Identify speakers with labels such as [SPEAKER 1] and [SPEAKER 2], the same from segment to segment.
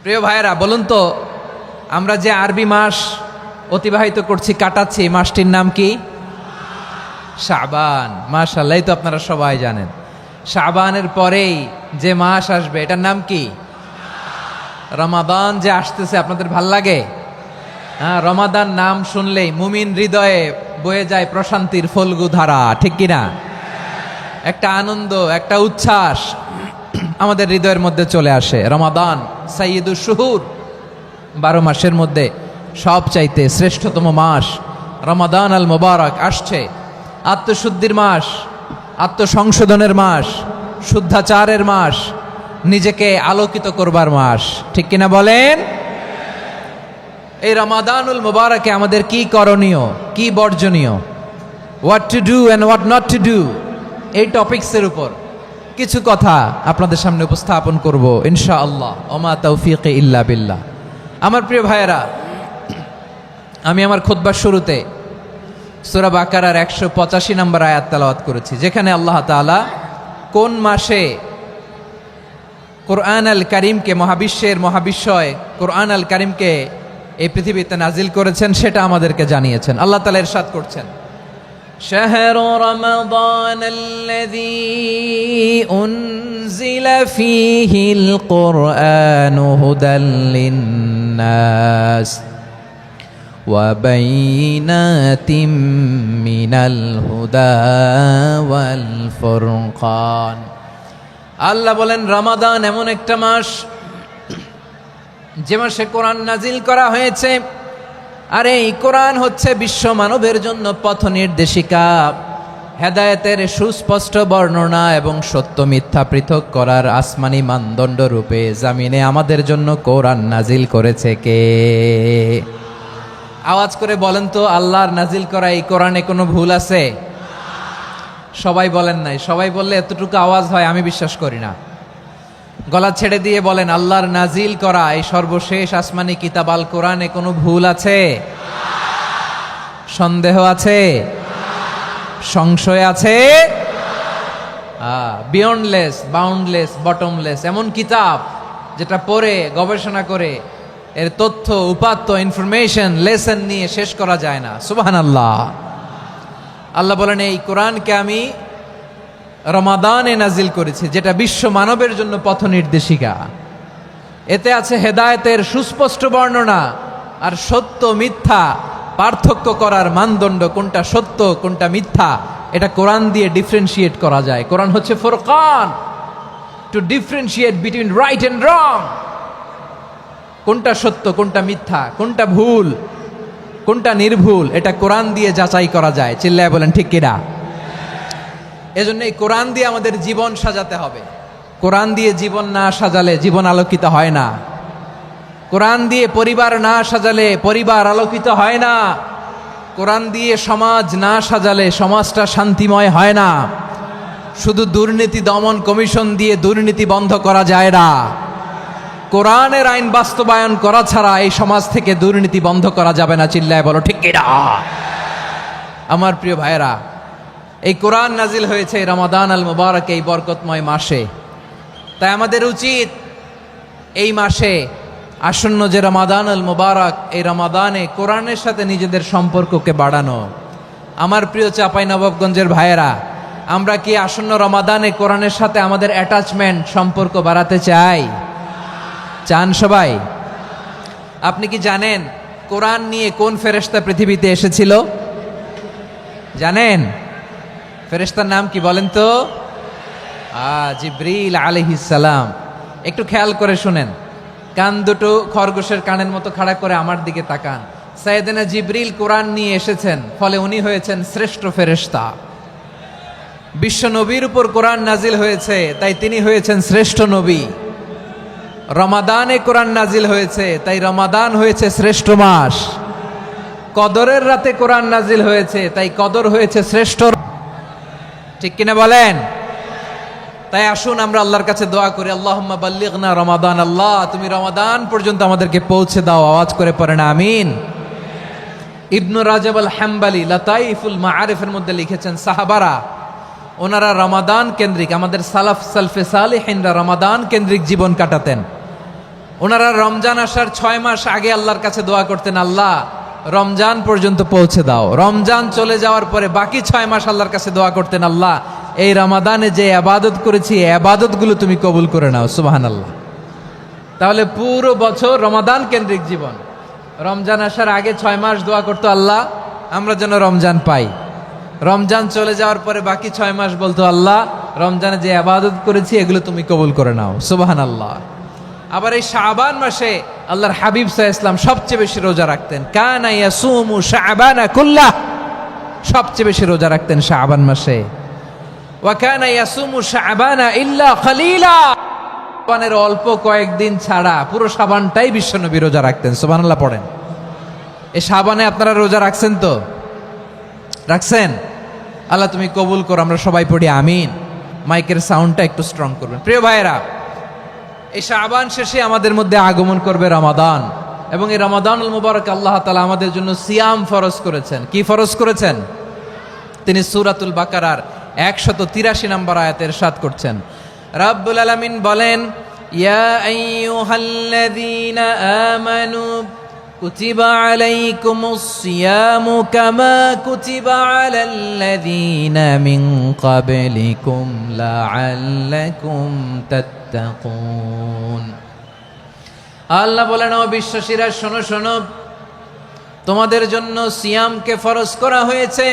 [SPEAKER 1] প্রিয় ভাইয়েরা, বলুন তো, আমরা যে আরবি মাস অতিবাহিত করছি, কাটাচ্ছি, এই মাসটির নাম কি? শাবান। মাশাআল্লাহ, এই তো আপনারা সবাই জানেন। শাবানের পরেই যে মাস আসবে এটার নাম কি? রমাদান যে আসতেছে, আপনাদের ভাল লাগে? হ্যাঁ, রমাদান নাম শুনলেই মুমিন হৃদয়ে বয়ে যায় প্রশান্তির ফল্গু ধারা, ঠিক কিনা? একটা আনন্দ, একটা উচ্ছ্বাস আমাদের হৃদয়ের মধ্যে চলে আসে। রমাদান সাইয়্যিদুশ শুহুর, 12 মাসের মধ্যে সবচাইতে শ্রেষ্ঠতম মাস রমাদান আল মুবারক আসছে। আত্মশুদ্ধির মাস, আত্মসংশোধনের মাস, শুদ্ধাচারের মাস, নিজেকে আলোকিত করবার মাস, ঠিক কিনা বলেন? এই রমাদানুল মুবারকে আমাদের কি করণীয়, কি বর্জনীয়, what to do and what not to do, এই টপিকসের উপর কিছু কথা আপনাদের সামনে উপস্থাপন করব ইনশাআল্লাহ। ওমা তাওফীকি ইল্লা বিল্লাহ। আমার প্রিয় ভাইয়েরা, আমি আমার খুতবার শুরুতে সূরা বাকারার 185 নম্বর আয়াত তেলাওয়াত করেছি, যেখানে আল্লাহ তাআলা কোন মাসে কোরআন আল কারীমকে, মহাবিশ্বের মহাবিশ্বয় কোরআন আল কারীমকে এই পৃথিবীতে নাজিল করেছেন সেটা আমাদেরকে জানিয়েছেন। আল্লাহ তাআলা ইরশাদ করছেন, شهر رمضان الذي أنزل فيه القرآن هدى للناس وبينات من الهدى والفرقان। আল্লাহ বলেন, রমাদান এমন একটা মাস যে মাসে কোরআন নাজিল করা হয়েছে। আর এই কোরআন হচ্ছে বিশ্ব মানবের জন্য পথ নির্দেশিকা, হেদায়েতের সুস্পষ্ট বর্ণনা এবং সত্য মিথ্যা পৃথক করার আসমানি মানদণ্ড রূপে জামিনে আমাদের জন্য কোরআন নাজিল করেছে কে? আওয়াজ করে বলেন তো, আল্লাহর নাজিল করা এই কোরআনে কোনো ভুল আছে? সবাই বলেন নাই। সবাই বললে এতটুকু আওয়াজ হয় আমি বিশ্বাস করি না। গলা ছেড়ে দিয়ে বলেন, আল্লাহর নাজিল করা এই সর্বশেষ আসমানি কিতাব আল কোরআনে কোনো ভুল আছে? সন্দেহ আছে? সংশয় আছে? বিয়ন্ডলেস, বাউন্ডলেস, বটমলেস, এমন কিতাব যেটা পড়ে গবেষণা করে এর তথ্য, উপাত্ত, ইনফরমেশন, লেসন নিয়ে শেষ করা যায় না। সুবহানাল্লাহ। আল্লাহ বলেন, এই কোরআনকে আমি রমাদানে নাজিল করেছি, যেটা বিশ্ব মানবের জন্য পথ নির্দেশিকা। এতে আছে হেদায়েতের সুস্পষ্ট বর্ণনা আর সত্য মিথ্যা পার্থক্য করার মানদণ্ড, কোনটা সত্য কোনটা মিথ্যা এটা কোরআন দিয়ে ডিফারেন্সিয়েট করা যায়। কোরআন হচ্ছে ফুরকান, to differentiate between right and wrong. কোনটা সত্য, কোনটা মিথ্যা, কোনটা ভুল, কোনটা নির্ভুল, এটা কোরআন দিয়ে যাচাই করা যায়। চিল্লায় বলেন ঠিক কিনা? এজন্য এই কোরআন দিয়ে আমাদের জীবন সাজাতে হবে। কোরআন দিয়ে জীবন না সাজালে জীবন আলোকিত হয় না। কোরআন দিয়ে পরিবার না সাজালে পরিবার আলোকিত হয় না। কোরআন দিয়ে সমাজ না সাজালে সমাজটা শান্তিময় হয় না। শুধু দুর্নীতি দমন কমিশন দিয়ে দুর্নীতি বন্ধ করা যায় না। কোরআনের আইন বাস্তবায়ন করা ছাড়া এই সমাজ থেকে দুর্নীতি বন্ধ করা যাবে না। চিল্লায় বলো ঠিক কিনা? আমার প্রিয় ভাইয়েরা, এই কোরআন নাজিল হয়েছে রমাদান আল মুবারক, এই বরকতময় মাসে। তাই আমাদের উচিত এই মাসে আসন্ন যে রমাদান আল মুবারক, এই রমাদানে কোরআনের সাথে নিজেদের সম্পর্ককে বাড়ানো। আমার প্রিয় চাঁপাইনবাবগঞ্জের ভাইয়েরা, আমরা কি আসন্ন রমাদানে কোরআনের সাথে আমাদের অ্যাটাচমেন্ট, সম্পর্ক বাড়াতে চাই? চান সবাই? আপনি কি জানেন কোরআন নিয়ে কোন ফেরেশতা পৃথিবীতে এসেছিল? জানেন? ফেরেশতার নাম কি বলেন তো? জিবরিল আলাইহিস সালাম। একটু খেয়াল করে শুনেন, কান দুটো খরগোশের কানের মতো খাড়া করে আমার দিকে তাকান। সাইয়েদনা জিবরিল কোরআন নিয়ে এসেছেন, ফলে উনি হয়েছেন শ্রেষ্ঠ ফেরেশতা। বিশ্ব নবীর উপর কোরআন নাজিল হয়েছে, তাই তিনি হয়েছেন শ্রেষ্ঠ নবী। রমাদানে কোরআন নাজিল হয়েছে, তাই রমাদান হয়েছে শ্রেষ্ঠ মাস। কদরের রাতে কোরআন নাজিল হয়েছে, তাই কদর হয়েছে শ্রেষ্ঠ। ঠিক কিনা বলেন? তাই আসুন আমরা আল্লাহর কাছে দোয়া করি, আল্লাহুম্মা বাল্লিগনা রমাদান। আল্লাহ, তুমি রমাদান পর্যন্ত আমাদেরকে পৌঁছে দাও। আওয়াজ করে পড়েন আমিন। ইবনু রাজব আল হাম্বলি লাতাইফুল মাআরিফের মধ্যে লিখেছেন, সাহাবারা ওনারা রমাদান কেন্দ্রিক, আমাদের সালাফ সালফে সালেহিনরা রমাদান কেন্দ্রিক জীবন কাটাতেন। ওনারা রমজান আসার 6 মাস আগে আল্লাহর কাছে দোয়া করতেন, আল্লাহ রমজান পর্যন্ত পৌঁছে দাও। রমজান চলে যাওয়ার পরে বাকি 6 মাস আল্লাহর কাছে দোয়া করতেন, আল্লাহ এই রমাদানে যে আবাদত করেছি এই আবাদতগুলো তুমি কবুল করে নাও। সুবহানাল্লাহ। তাহলে পুরো বছর রমাদান কেন্দ্রিক জীবন। রমজান আসার আগে 6 মাস দোয়া করতো, আল্লাহ আমরা যেন রমজান পাই। রমজান চলে যাওয়ার পরে বাকি 6 মাস বলতো, আল্লাহ রমজানে যে আবাদত করেছি এগুলো তুমি কবুল করে নাও। সুবহানাল্লাহ। আবার এই শাবান মাসে আল্লাহর হাবিব সাল্লাল্লাহু আলাইহি ওয়াসাল্লাম সবচেয়ে বেশি রোজা রাখতেন। কানা ইয়াসুমু শাবানা কুল্লাহ, সবচেয়ে বেশি রোজা রাখতেন শাবান মাসে। ওয়া কানা ইয়াসুমু শাবানা ইল্লা কলিলা, শাবানের অল্প কয়েকদিন ছাড়া পুরো শাবানটাই বিশ্বনবী রোজা রাখতেন। সুবহানাল্লাহ পড়েন। এই শাবানে আপনারা রোজা রাখছেন তো? রাখছেন? আল্লাহ তুমি কবুল করো। আমরা সবাই পড়ি আমিন। মাইকের সাউন্ডটা একটু স্ট্রং করবেন। প্রিয় ভাইয়েরা, এই শাবান শেষে আমাদের মধ্যে আগমন করবে রমাদান, এবং এই রমাদানুল মুবারক আল্লাহ তাআলা আমাদের জন্য সিয়াম ফরজ করেছেন। কি ফরজ করেছেন? তিনি সূরাতুল বাকারার 183 নম্বর আয়াতে ইরশাদ করছেন, রাব্বুল আলামিন বলেন, ইয়া আইয়ুহাল্লাযীনা আমানু কুতিবা আলাইকুমুস সিয়ামু কামা কুতিবা আলাল্লাযীনা মিন ক্বাবলিকুম লাআল্লাকুম তাত্তাকুন। আল্লাহ বলেন, ও বিশ্বাসীরা শোনো শোনো, তোমাদের জন্য সিয়ামকে ফরজ করা হয়েছে,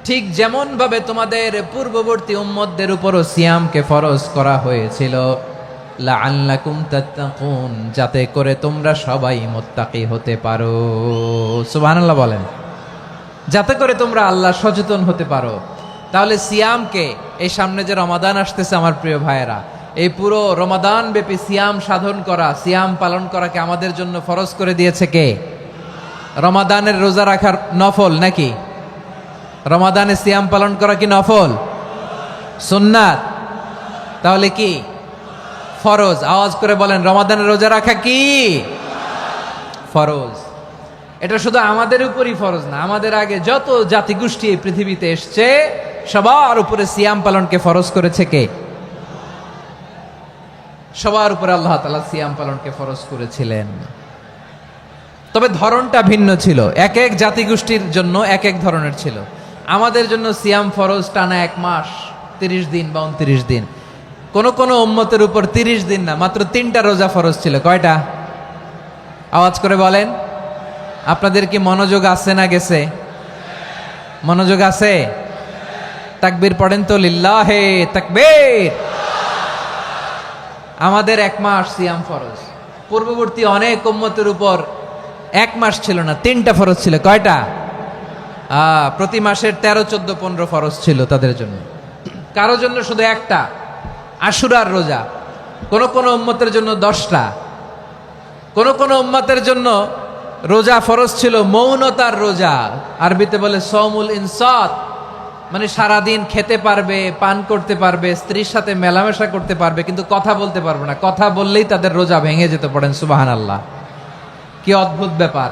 [SPEAKER 1] ঠিক যেমন ভাবে তোমাদের পূর্ববর্তী উম্মতদের উপরও সিয়ামকে ফরজ করা হয়েছিল, লাআল্লাকুম তাত্তাকুন, যাতে করে তোমরা সবাই মুত্তাকি হতে পারো। সুবহানাল্লাহ বলেন, যাতে করে তোমরা আল্লাহ সচেতন হতে পারো। তাহলে সিয়ামকে, এই সামনে যে রমাদান আসতেছে আমার প্রিয় ভাইয়েরা, এই পুরো রমাদান ব্যাপী সিয়াম সাধন করা, সিয়াম পালন করাকে আমাদের জন্য ফরজ করে দিয়েছে কে? রমাদানের রোজা রাখার নফল নাকি? রমাদানে সিয়াম পালন করা কি নফল? সুন্নাত? তাহলে কি ফরজ? আওয়াজ করে বলেন, রমাদানের রোজা রাখা কি ফরজ? এটা শুধু আমাদের উপরই ফরজ না, আমাদের আগে যত জাতিগোষ্ঠী এই পৃথিবীতে এসছে সবার উপরে সিয়াম পালনকে ফরজ করেছে কে? সবার উপরে আল্লাহ তাআলা সিয়াম পালনকে ফরজ করেছিলেন। তবে ধরনটা ভিন্ন ছিল, এক এক জাতিগোষ্ঠীর জন্য এক এক ধরনের ছিল। আমাদের জন্য সিয়াম ফরজ টানা 1 মাস 30 দিন বা 29 দিন। কোন কোন উম্মতের উপর 30 দিন না, মাত্র 3টা রোজা ফরজ ছিল। কয়টা? আওয়াজ করে বলেন। আপনাদের কি মনোযোগ আছে না গেছে? মনোযোগ আছে? তাকবীর পড়েন তো, লিল্লাহে তাকবীর। আমাদের 1 মাস সিয়াম ফরজ। পূর্ববর্তী অনেক উম্মতের উপর 1 মাস ছিল না, 3টা ফরজ ছিল। কয়টা? প্রতি মাসের 13, 14, 15 ফরজ ছিল তাদের জন্য। কারো জন্য শুধু একটা, আশুরার রোজা। কোন কোন উম্মতের জন্য 10টা। কোন কোন উম্মতের জন্য রোজা ফরজ ছিল মৌনতার রোজা, আরবিতে বলে সওমুল ইনসাত, মানে সারাদিন খেতে পারবে, পান করতে পারবে, স্ত্রীর সাথে মেলামেশা করতে পারবে, কিন্তু কথা বলতে পারবে না। কথা বললেই তাদের রোজা ভেঙে যেতে। পড়েন সুবহানাল্লাহ। কি অদ্ভুত ব্যাপার!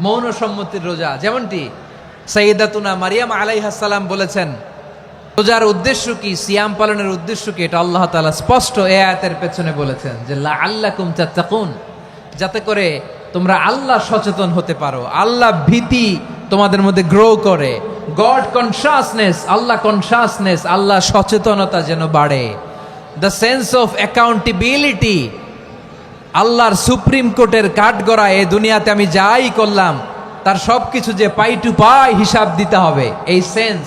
[SPEAKER 1] মৌন সম্মতির রোজা। যেমনটি সাইয়্যিদাতুনা মারিয়াম আলাইহিস সালাম বলেছেন, রোজার উদ্দেশ্য কি, সিয়াম পালনের উদ্দেশ্য কি, এটা আল্লাহ তাআলা স্পষ্ট এই আয়াতের পেছনে বলেছেন যে লাআল্লাকুম তাত্তাকুন, যাতে করে তোমরা আল্লাহ সচেতন হতে পারো, আল্লাহ ভীতি তোমাদের মধ্যে গ্রো করে, গড কনশাসনেস, আল্লাহ কনশাসনেস, আল্লাহ সচেতনতা যেন বাড়ে, দ্য সেন্স অফ অ্যাকাউন্টেবিলিটি। আল্লাহর সুপ্রিম কোর্টের কাঠগড়া এই দুনিয়াতে আমি যাই করলাম তার সবকিছু যে পাই টু পাই হিসাব দিতে হবে, এই sense,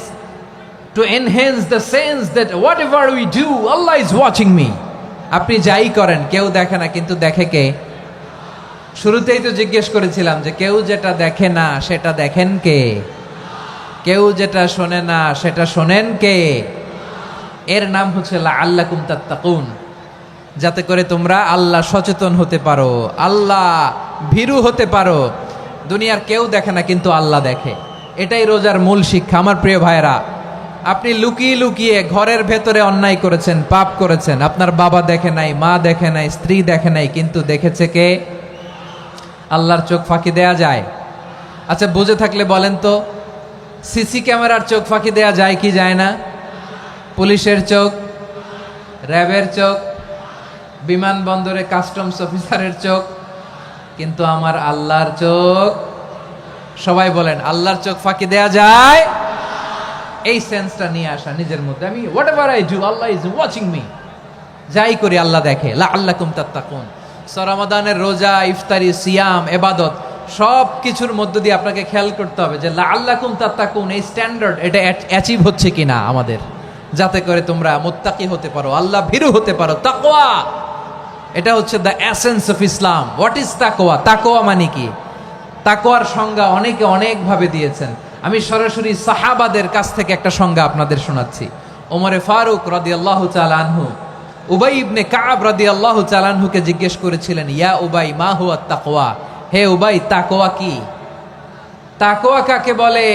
[SPEAKER 1] to enhance the sense that whatever we do, Allah is watching me. আপনি যাই করেন কেউ দেখে না, কিন্তু দেখে কে? শুরুতেই তো জিজ্ঞেস করেছিলাম যে কেউ যেটা দেখে না সেটা দেখেন কে? কেউ যেটা শোনে না সেটা শোনেন কে? এর নাম হচ্ছে লাআল্লাকুম তাত্তাকুন, যাতে করে তোমরা আল্লাহ সচেতন হতে পারো, আল্লাহ ভীরু হতে পারো। দুনিয়ার কেউ দেখে না, কিন্তু আল্লাহ দেখে। এটাই রোজার মূল শিক্ষা। আমার প্রিয় ভাইরা, আপনি লুকিয়ে লুকিয়ে ঘরের ভেতরে অন্যায় করেছেন, পাপ করেছেন, আপনার বাবা দেখে নাই, মা দেখে নাই, স্ত্রী দেখে নাই, কিন্তু দেখেছে কে? আল্লাহর চোখ ফাঁকি দেয়া যায়? আচ্ছা, বুঝে থাকলে বলেন তো, সিসি ক্যামেরার চোখ ফাঁকি দেয়া যায় কি যায় না? পুলিশের চোখ, র্যাবের চোখ, বিমানবন্দরে কাস্টমস অফিসারের চোখ, কিন্তু আমার আল্লাহর চোখ। সবাই বলেন, আল্লাহর চোখ ফাঁকি দেয়া যায়? এই সেন্সটা নিয়ে আসা নিজের মধ্যে, আমি what ever I do Allah is watching me, যাই করি আল্লাহ দেখে। লাআল্লাকুম তাত্তাকুন। রমাদানের রোজা, ইফতারি, সিয়াম, ইবাদত সব কিছুর মধ্য দিয়ে আপনাকে খেয়াল করতে হবে যে লাআল্লাকুম তাত্তাকুন এই স্ট্যান্ডার্ড এটা অ্যাচিভ হচ্ছে কিনা আমাদের, যাতে করে তোমরা মুত্তাকি হতে পারো, আল্লাহ ভীরু হতে পারো। তাকওয়া, এটা হচ্ছে the essence of Islam. What is তাকওয়া? তাকওয়া মানে কি? তাকওয়ার সংজ্ঞা অনেকে অনেকভাবে দিয়েছেন। আমি সরাসরি সাহাবাদের কাছ থেকে একটা সংজ্ঞা আপনাদের শোনাচ্ছি। ওমরে ফারুক রাদিয়াল্লাহু তাআলা আনহু উবাই ইবনে কাব রাদিয়াল্লাহু তাআলা আনহুকে জিজ্ঞেস করেছিলেন, ইয়া উবাই মা হুয়া তাকওয়া? হে উবাই, তাকওয়া কি? তাকওয়া কাকে বলে?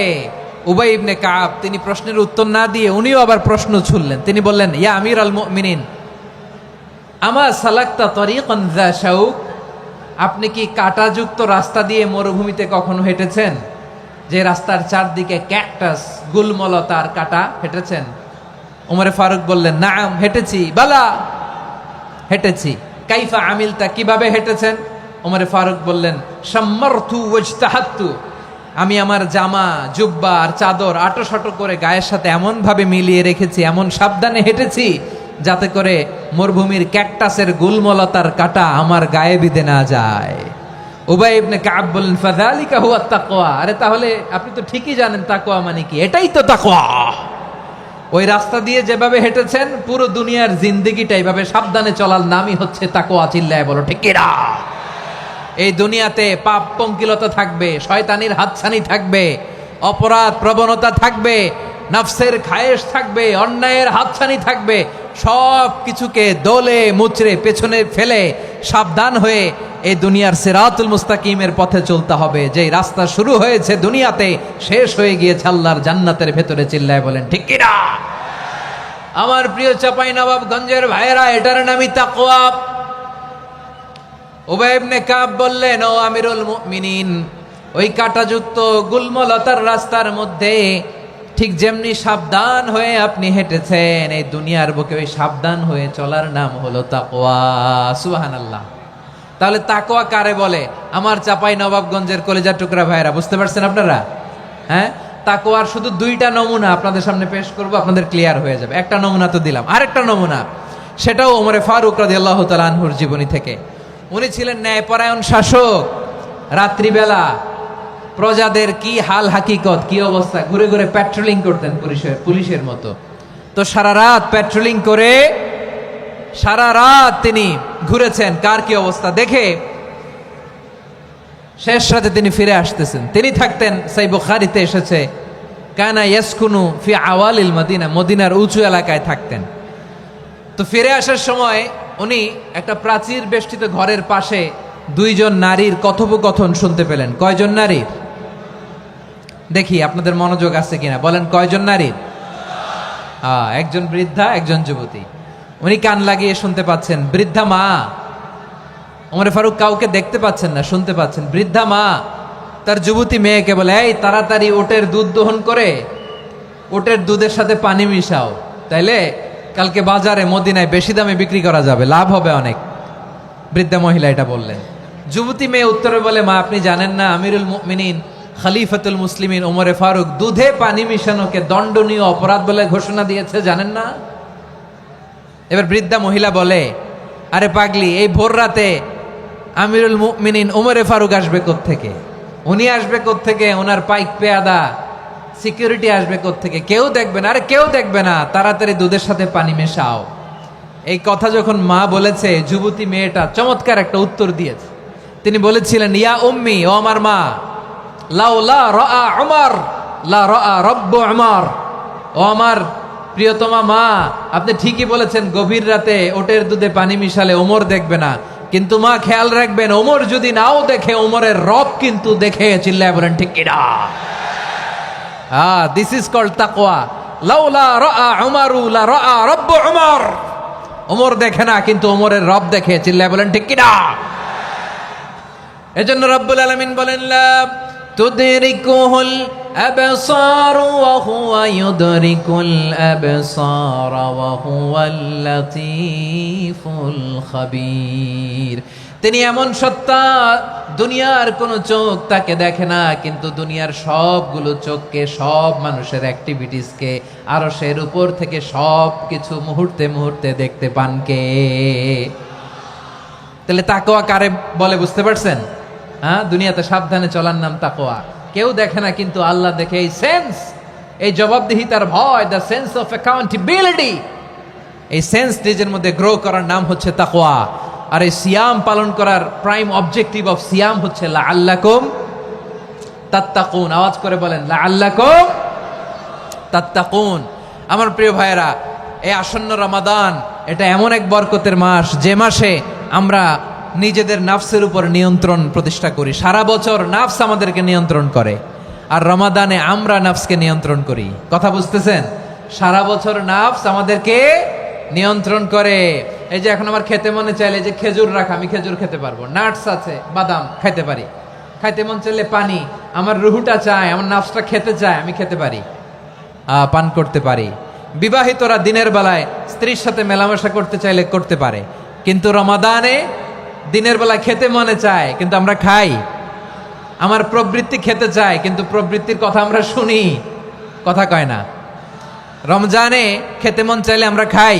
[SPEAKER 1] উবাই ইবনে কাব তিনি প্রশ্নের উত্তর না দিয়ে উনিও আবার প্রশ্ন ছুড়লেন। তিনি বললেন, ইয়া আমির আল মুমিনিন, আমা সালাকতা তরিকান যা শাউক? আপনি কি কাঁটাযুক্ত রাস্তা দিয়ে মরুভূমিতে কখনো হেঁটেছেন? যে রাস্তার চারদিকে ক্যাকটাস, গুলমলতার কাঁটা, হেঁটেছেন? ওমরে ফারুক বললেন, নাম, হেঁটেছি। বালা, হেঁটেছি। কাইফা আমিলতা, কিভাবে হেঁটেছেন? ওমরে ফারুক বললেন, শাম্মারতু ওয়াজতাহাত্তু, আমি আমার জামা, জুব্বা আর চাদর আটোসাটো করে গায়ের সাথে এমন ভাবে মিলিয়ে রেখেছি, এমন সাবধানে হেঁটেছি যাতে করে মরুভূমির ক্যাকটাসের গুলমলতার কাঁটা আমার গায়ে বিঁধে না যায়। উবাই ইবনে কাব বললেন, ফাযালিকা হুয়া তাকওয়া। আরে তাহলে আপনি তো ঠিকই জানেন তাকওয়া মানে কি, এটাই তো তাকওয়া। ওই রাস্তা দিয়ে যেভাবে হেঁটেছেন, পুরো দুনিয়ার জিন্দেগিটা এইভাবে সাবধানে চলার নামই হচ্ছে তাকওয়া। চিল্লায় বলো ঠিক কিনা? এই দুনিয়াতে পাপ পঙ্কিলতা থাকবে, শয়তানির হাতছানি থাকবে, অপরাধ প্রবণতা থাকবে, নফসের খায়েশ থাকবে, অন্যায়ের হাতছানি থাকবে। সব কিছুকে দোলে মুচড়ে পেছনে ফেলে সাবধান হয়ে এই দুনিয়ার সিরাতুল মুস্তাকিমের পথে চলতে হবে। যেই রাস্তা শুরু হয়েছে দুনিয়াতে, শেষ হয়ে গিয়েছে আল্লাহর জান্নাতের ভেতরে। চিল্লায় বলেন ঠিক কিনা? আমার প্রিয় চাঁপাইনবাবগঞ্জের ভাইয়েরা, এটার নামই তাকওয়া। উবাই ইবনে কাব বললেন, ও আমিরুল মুমিনিন, ওই কাঁটাযুক্ত গুলমলতার রাস্তার মধ্যে ঠিক যেমনি সাবধান হয়ে আপনি হেঁটেছেন, এই দুনিয়ার বুকে ওই সাবধান হয়ে চলার নাম হলো তাকওয়া। সুবহানাল্লাহ। তাহলে তাকওয়া কারে বলে? আমার চাঁপাইনবাবগঞ্জের কলেজার টুকরা ভাইয়েরা, বুঝতে পারছেন আপনারা? হ্যাঁ, তাকওয়ার শুধু দুইটা নমুনা আপনাদের সামনে পেশ করব, আপনাদের ক্লিয়ার হয়ে যাবে। একটা নমুনা তো দিলাম, আরেকটা নমুনা, সেটাও ওমরে ফারুক রাদিয়াল্লাহু তাআলা আনহুর জীবনী থেকে। উনি ছিলেন ন্যায়পরায়ণ শাসক। রাত্রিবেলা প্রজাদের কি হাল হাকিকত, কি অবস্থা, ঘুরে ঘুরে প্যাট্রোলিং করতেন পুলিশের মতো। তো সারা রাত প্যাট্রোলিং করে সারা রাত তিনি ঘুরেছেন কার কি অবস্থা দেখে। শেষ রাতে তিনি ফিরে আসতেছেন। তিনি থাকতেন, সহিহ বুখারীতে এসেছে, কানা ইয়াসকুনু ফি আওয়ালিল মদিনা, মদিনার উঁচু এলাকায় থাকতেন। তো ফিরে আসার সময় উনি একটা প্রাচীর বেষ্টিত ঘরের পাশে দুইজন নারীর কথোপকথন শুনতে পেলেন। কয়জন নারীর? দেখি আপনাদের মনোযোগ আছে কিনা, বলেন কয়জন নারীর? একজন বৃদ্ধা, একজন যুবতী। উনি কান লাগিয়ে শুনতে পাচ্ছেন। বৃদ্ধা মা, ওমরে ফারুক কাউকে দেখতে পাচ্ছেন না, শুনতে পাচ্ছেন। বৃদ্ধা মা তার যুবতী মেয়েকে বলে, এই তাড়াতাড়ি ওটের দুধ দহন করে ওটের দুধের সাথে পানি মিশাও, তাইলে কালকে বাজারে মদিনায় বেশি দামে বিক্রি করা যাবে, লাভ হবে অনেক। বৃদ্ধা মহিলা এটা বললেন। যুবতী মেয়ে উত্তরে বলে, মা আপনি জানেন না আমিরুল মুমিনিন খলিফাতুল মুসলিমিন ওমরে ফারুক দুধে পানি মিশানোকে দণ্ডনীয় অপরাধ বলে ঘোষণা দিয়েছে, জানেন না? এবার বৃদ্ধা মহিলা বলে, আরে পাগলি, এই ভোর রাতে আমিরুল মুমিনিন ওমরে ফারুক আসবে কোত্থেকে? উনি আসবে কোত্থেকে? ওনার পাইক পেয়াদা সিকিউরিটি আসবে কোত্থেকে? কেউ দেখবে না। আরে কেউ দেখবে না, তাড়াতাড়ি দুধের সাথে পানি মেশাও। এই কথা যখন মা বলেছে, যুবতী মেয়েটা চমৎকার একটা উত্তর দিয়েছে। তিনি বলেছিলেন, ইয়া উম্মি, ও আমার মা, লাউলা রাআ উমর লা রাআ রব্বু উমর, ও আমার প্রিয়তমা মা, আপনি ঠিকই বলেছেন, গভীর রাতে ওটের দুধে পানি মিশালে ওমর দেখবে না, কিন্তু মা খেয়াল রাখবেন, ওমর যদি নাও দেখে, ওমরের রব কিন্তু দেখে। চিল্লায় বলেন ঠিক কিনা? দিস ইজ কল্ড তাকওয়া। লাউলা রাআ উমরু লা রাআ রব্বু উমর, ওমর দেখে না কিন্তু ওমরের রব দেখে। চিল্লায় বলেন ঠিক কিনা? এজন্য রব্বুল আলামিন বলেন, লা তুদরিকুহুল الأبصار وهو يدرك الأبصار وهو اللطيف الخبير। তিনি এমন সত্তা, দুনিয়ার কোন চোখ তাকে দেখে না, কিন্তু দুনিয়ার সবগুলো চোখকে, সব মানুষের অ্যাক্টিভিটিসকে আরশের উপর থেকে সব কিছু মুহূর্তে মুহূর্তে দেখতে পান কে? তাহলে তাকওয়া কারে বলে বুঝতে পারছেন? হ্যাঁ, দুনিয়াতে সাবধানে চলার নাম তাকওয়া। কেউ দেখে না কিন্তু আল্লাহ দেখে। এই সেন্স, এই জবাবদিহিতার ভয়, দ্য সেন্স অফ অ্যাকাউন্টেবিলিটি, এই সেন্স নিজের মধ্যে গ্রো করার নাম হচ্ছে তাকওয়া। আর এই সিয়াম পালন করার প্রাইম অবজেক্টিভ অফ সিয়াম হচ্ছে লাআল্লাকুম তাত্তাকুন। আওয়াজ করে বলেন লাআল্লাকুম তাত্তাকুন। আমার প্রিয় ভাইয়েরা, এই আসন্ন রমাদান এটা এমন এক বরকতের মাস, যে মাসে আমরা নিজেদের নাফসের উপর নিয়ন্ত্রণ প্রতিষ্ঠা করি। সারা বছর নাফস আমাদেরকে নিয়ন্ত্রণ করে, আর রমাদানে আমরা নাফসকে নিয়ন্ত্রণ করি। কথা বুঝতেছেন? সারা বছর নাফস আমাদেরকে নিয়ন্ত্রণ করে। এই যে এখন আমার খেতে মনে চাইলে যে খেজুর রাখা, আমি খেজুর খেতে পারবো, নাটস আছে, বাদাম খাইতে পারি। খাইতে মন চাইলে পানি, আমার রুহুটা চায়, আমার নাফসটা খেতে চায়, আমি খেতে পারি, পান করতে পারি। বিবাহিতরা দিনের বেলায় স্ত্রীর সাথে মেলামেশা করতে চাইলে করতে পারে, কিন্তু রমাদানে দিনের বেলায় খেতে মনে চায় কিন্তু আমরা খাই। আমার প্রবৃত্তি খেতে চায় কিন্তু প্রবৃত্তির কথা আমরা শুনি, কথা কয় না। রমজানে খেতে মন চাইলে আমরা খাই,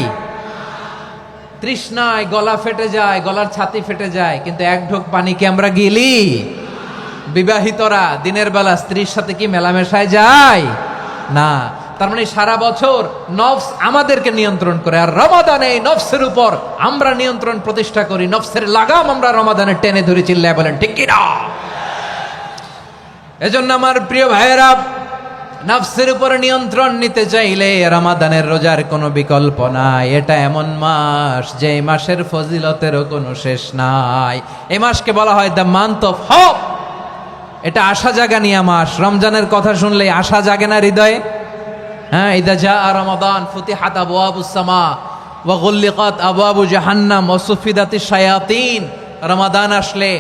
[SPEAKER 1] তৃষ্ণায় গলা ফেটে যায়, গলার ছাতি ফেটে যায়, কিন্তু এক ঢোক পানিকে আমরা গিলি। বিবাহিতরা দিনের বেলা স্ত্রীর সাথে কি মেলামেশায় যায় না। তার মানে সারা বছর নফস আমাদেরকে নিয়ন্ত্রণ করে, আর রমাদানে নফসের উপর আমরা নিয়ন্ত্রণ প্রতিষ্ঠা করি। নফসের লাগাম আমরা রমাদানে টেনে ধরে, চিল্লায় বলেন ঠিক কি না? এজন্য আমার প্রিয় ভাইয়েরা, নফসের উপর নিয়ন্ত্রণ নিতে চাইলে রমাদানের রোজার কোনো বিকল্প নাই। এটা এমন মাস যে মাসের ফজিলতেরও কোনো শেষ নাই। এই মাসকে বলা হয় দ্য মান্থ অফ হোপ। এটা আশা জাগানিয়া মাস। রমজানের কথা শুনলে আশা জাগে না হৃদয়ে? হ্যাঁ, ইদা জাআ রমাদান ফুতিহাত আবওয়াবুস সামা ওয়া গুল্লিকাত আবওয়াবু জাহান্নাম ওয়া সুফিদাতিশ শায়াতিন। রমাদান আসলে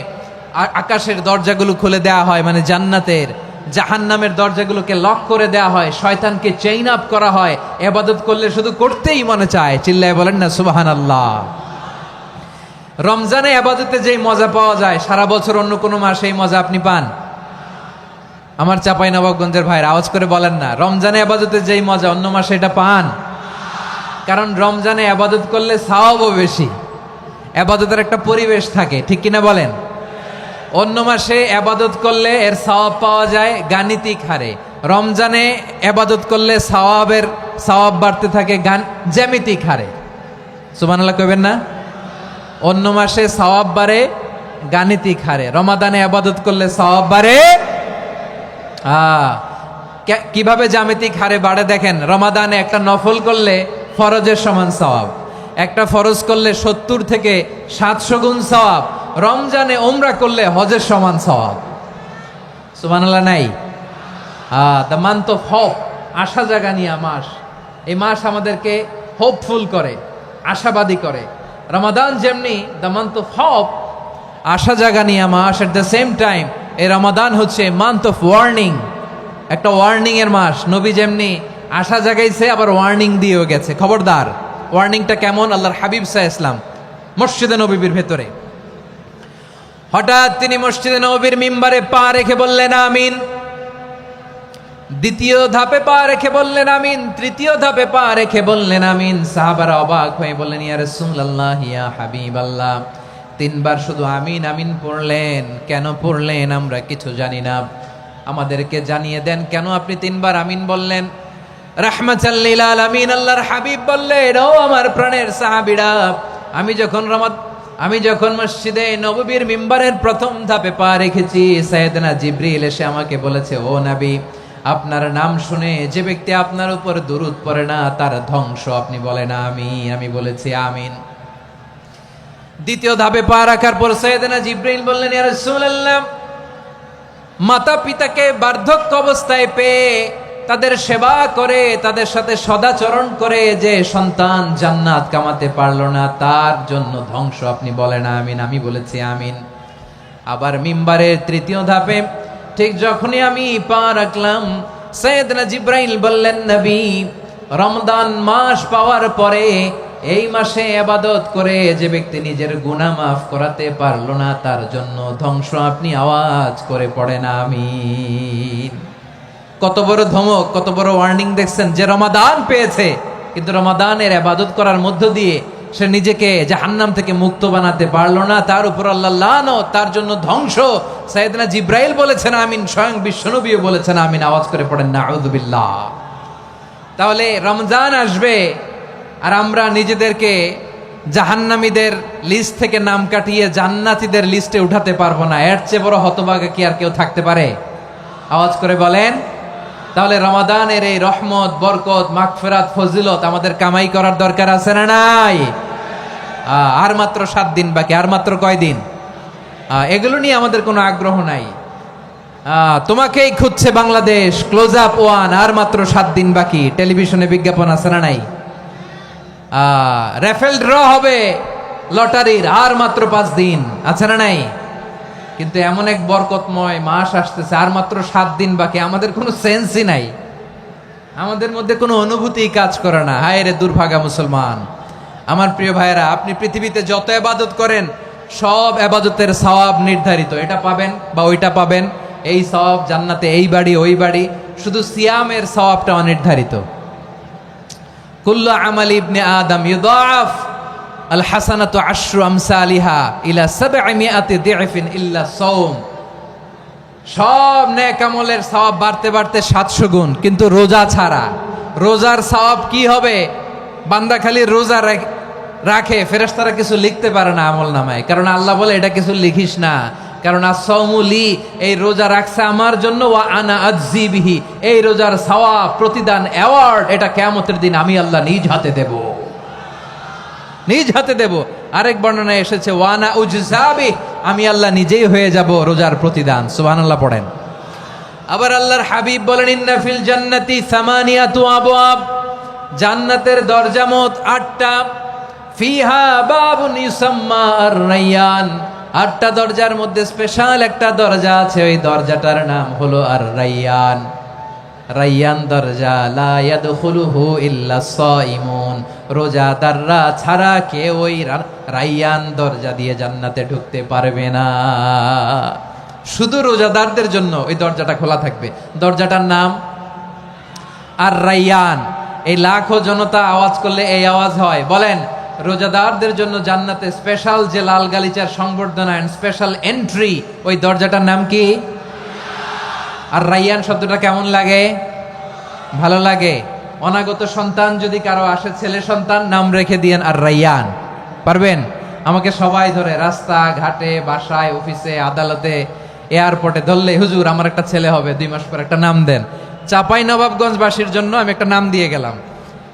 [SPEAKER 1] আকাশের দরজাগুলো খুলে দেওয়া হয়, মানে জান্নাতের। জাহান্নামের দরজাগুলোকে লক করে দেওয়া হয়, শয়তানকে চেইন আপ করা হয়। ইবাদত করলে শুধু করতেই মনে চায়, চিল্লায় বলেন না সুবহানাল্লাহ। রমজানে ইবাদতে যেই মজা পাওয়া যায়, সারা বছর অন্য কোনো মাসে এই মজা আপনি পান? আমার চাঁপাইনবাবগঞ্জের ভাইরা আওয়াজ করে বলেন না, রমজানে ইবাদতে যেই মজা অন্য মাসে এটা পান? কারণ রমজানে ইবাদত করলে সওয়াবও বেশি, ইবাদতের একটা পরিবেশ থাকে, ঠিক কিনা বলেন? অন্য মাসে ইবাদত করলে এর সওয়াব পাওয়া যায় গাণিতিক হারে, রমজানে ইবাদত করলে সওয়াব বাড়তে থাকে জ্যামিতিক হারে। সুবহানাল্লাহ কইবেন না? অন্য মাসে সওয়াব বাড়ে গাণিতিক হারে, রমাদানে ইবাদত করলে সওয়াব বাড়ে কিভাবে জ্যামিতিক হারে বাড়ে দেখেন। রমাদানে একটা নফল করলে ফরজের সমান সওয়াব, একটা ফরজ করলে 70 থেকে 700 গুণ সওয়াব। রমজানে উমরা করলে হজের সমান সওয়াব। সুবহানাল্লাহ নাই? দ্য মান্থ অফ হোপ, আশা জাগানিয়া মাস। এই মাস আমাদেরকে হোপফুল করে, আশাবাদী করে। রমাদান যেমনি দ্য মান্থ অফ হোপ, আশা জাগানিয়া মাস, এট দ্য সেম টাইম এই রমাদান হচ্ছে মান্থ অফ ওয়ার্নিং, একটা ওয়ার্নিং এর মাস। নবী যেমনি আশা জাগাইছে, আবার ওয়ার্নিং দিয়েও গেছে, খবরদার। ওয়ার্নিংটা কেমন? আল্লাহর হাবিব সাল্লাল্লাহু আলাইহি ওয়াসাল্লাম মসজিদে নববীর ভেতরে, হঠাৎ তিনি মসজিদে নববীর মিম্বারে পা রেখে বললেন আমিন। দ্বিতীয় ধাপে পা রেখে বললেন আমিন, তৃতীয় ধাপে পা রেখে বললেন আমিন। সাহাবারা অবাক হয়ে বললেন ইয়া রাসূলুল্লাহ, ইয়া হাবিবাল্লাহ, 3 বার শুধু আমিন আমিন পড়লেন, কেন পড়লেন আমরা কিছু জানি না, আমাদেরকে জানিয়ে দেন কেন আপনি 3 বার আমিন বললেন। রাহমাতাল লিল আলামিন আল্লাহর হাবিব বললেন, ও আমার প্রাণের সাহাবীরা, আমি যখন মসজিদে নববীর মিম্বারের প্রথম ধাপে পা রেখেছি, সাইয়েদনা জিবরিল এসে আমাকে বলেছে, ও নবী, আপনার নাম শুনে যে ব্যক্তি আপনার উপর দুরূদ পড়ে না তার ধ্বংস আপনি বলেন আমিন। আমি বলেছি আমিন। দ্বিতীয় ধাপে পা রাখার পর সাইয়েদনা জিবরিল বললেন, ইয়া রাসূলুল্লাহ, মাতা পিতাকে বার্ধক্য অবস্থায় পেয়ে তাদের সেবা করে, তাদের সাথে সদাচরণ করে যে সন্তান জান্নাত কামাতে পারলো না, তার জন্য ধ্বংস আপনি বলেন আমিন। আমি বলেছি আমিন। আবার মিম্বারের তৃতীয় ধাপে ঠিক যখনই আমি পা রাখলাম, সাইয়েদনা জিব্রাইল বললেন, নবী, রমজান মাস পাওয়ার পরে এই মাসে ইবাদত করে যে ব্যক্তি নিজের গুনাহ মাফ করাতে পারলো না, তার জন্য ধ্বংস। আপনি আওয়াজ করে পড়েন আমিন। কত বড় ধমক, কত বড় ওয়ার্নিং দেখছেন, যে রমাদান পেয়েছে কিন্তু রমাদানের ইবাদত করার মধ্য দিয়ে সে নিজেকে জাহান্নাম থেকে মুক্ত বানাতে পারলো না, তার উপর আল্লাহ লানত, তার জন্য ধ্বংস। সাইয়েদনা জিব্রাইল বলেছেন আমিন, স্বয়ং বিশ্বনবীও বলেছেন আমিন। আওয়াজ করে পড়েন নাউযুবিল্লাহ। তাহলে রমজান আসবে আর আমরা নিজেদেরকে জাহান্নামীদের লিস্ট থেকে নাম কাটিয়ে জান্নাতীদের লিস্টে উঠাতে পারবো না। এর চেয়ে বড় হতভাগা কি আর কেউ থাকতে পারে? আওয়াজ করে বলেন। তাহলে রমাদানের এই রহমত, বরকত, মাগফিরাত, ফজিলত আমাদের কামাই করার দরকার আছে না নাই? আর মাত্র 7 দিন বাকি। আর মাত্র কয় দিন? এগুলো নিয়ে আমাদের কোনো আগ্রহ নাই। তোমাকেই খুঁজছে বাংলাদেশ, ক্লোজ আপ 1, আর মাত্র 7 দিন বাকি। টেলিভিশনে বিজ্ঞাপন আছে না নাই? রেফেল ড্র হবে লটারির, আর মাত্র 5 দিন, আছে না নাই? কিন্তু এমন এক বরকতময় মাস আসতেছে, আর মাত্র 7 দিন বাকি। আমাদের কোনো সেন্সই নাই, আমাদের মধ্যে কোনো অনুভূতি কাজ করে না। হায় রে দুর্ভাগা মুসলমান। আমার প্রিয় ভাইয়েরা, আপনি পৃথিবীতে যত ইবাদত করেন সব ইবাদতের সওয়াব নির্ধারিত। এটা পাবেন বা ওইটা পাবেন, এই সওয়াব জান্নাতে, এই বাড়ি ওই বাড়ি। শুধু সিয়ামের সওয়াবটা অনির্ধারিত। কুল্লু আমালি ইবনে আদম ইউদাআফ আল হাসানাতু আশরু আমসালিহা ইলা 700 দি'ফিন ইল্লা সাওম। সব নেক আমলের সওয়াব বাড়তে বাড়তে 700 গুণ, কিন্তু রোজা ছাড়া। রোজার সওয়াব কি হবে? বান্দা খালি রোজা রাখে, ফেরেশতারা কিছু লিখতে পারে না আমল নামায়, কারণ আল্লাহ বলে এটা কিছু লিখিস না, কারণ আস-সাওমুলি, এই রোজা রাখছে আমার জন্য, ওয়া আনা আজজি বিহি, এই রোজার সওয়াব, প্রতিদান, অ্যাওয়ার্ড, এটা কিয়ামতের দিন আমি আল্লাহ নিজ হাতে দেব, নিজ হাতে দেব। আরেক বর্ণনায় এসেছে ওয়ানা উজজাবি, আমি আল্লাহ নিজেই হয়ে যাব রোজার প্রতিদান। সুবহানাল্লাহ পড়েন। আবার আল্লাহর হাবিব বলেন, ইন্না ফিল জান্নাতি সামানিয়াতু আবওয়াব, জান্নাতের দরজা মোট 8টা। ফিহা বাবুন ইউসাম্মা আর-রায়্যান, 8টা দরজার মধ্যে স্পেশাল একটা দরজা আছে, ওই দরজাটার নাম হলো আর-রায়্যান। রায়্যান দরজা, লা ইয়াদখুলুহু ইল্লা সাইমুন, রোজাদাররা ছাড়া কেউ ওই রায়্যান দরজা দিয়ে জান্নাতে ঢুকতে পারবে না। শুধু রোজাদারদের জন্য ওই দরজাটা খোলা থাকবে। দরজাটার নাম আর-রায়্যান। এই লাখো জনতা আওয়াজ করলে এই আওয়াজ হয়। বলেন, রোজাদারদের জন্য জান্নাতে স্পেশাল যে লাল গালিচার সংবর্ধনা এন্ড স্পেশাল এন্ট্রি, ওই দরজাটার নাম কি? আর রায়্যান শব্দটা কেমন লাগে? ভালো লাগে। অনাগত সন্তান যদি কারো আসে, ছেলে সন্তান, নাম রেখে দিয়েন আর রায়্যান। পারবেন? আমাকে সবাই ধরে রাস্তা ঘাটে, বাসায়, অফিসে, আদালতে, এয়ারপোর্টে ধরলে, হুজুর আমার একটা ছেলে হবে 2 মাস পর, একটা নাম দেন। চাপাই নবাবগঞ্জবাসীর জন্য আমি একটা নাম দিয়ে গেলাম।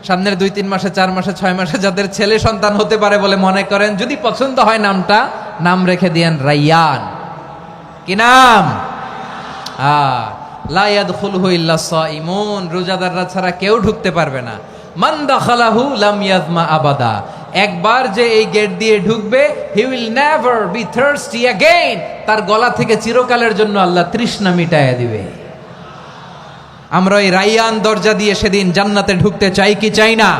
[SPEAKER 1] সামনের 2-3 মাসে, 4 মাসে, 6 মাসে যাদের ছেলে সন্তান হতে পারে বলে মনে করেন, যদি পছন্দ হয় নামটা, নাম রেখে দিয়েন রায়্যান। কি নাম? লা ইয়াদখুলুহু ইল্লা সাইমুন, রোজাদাররা ছাড়া কেউ ঢুকতে পারবে না। মান দাখালাহু লাম ইয়াজমা আবাদা, একবার যে এই গেট দিয়ে ঢুকবে, he will never be thirsty again, তার গলা থেকে চিরকালের জন্য আল্লাহ তৃষ্ণা মিটাইয়া দিবে। আমরা এই রায়্যান দরজা দিয়ে সেদিন জান্নাতে ঢুকতে চাই কি চাই না?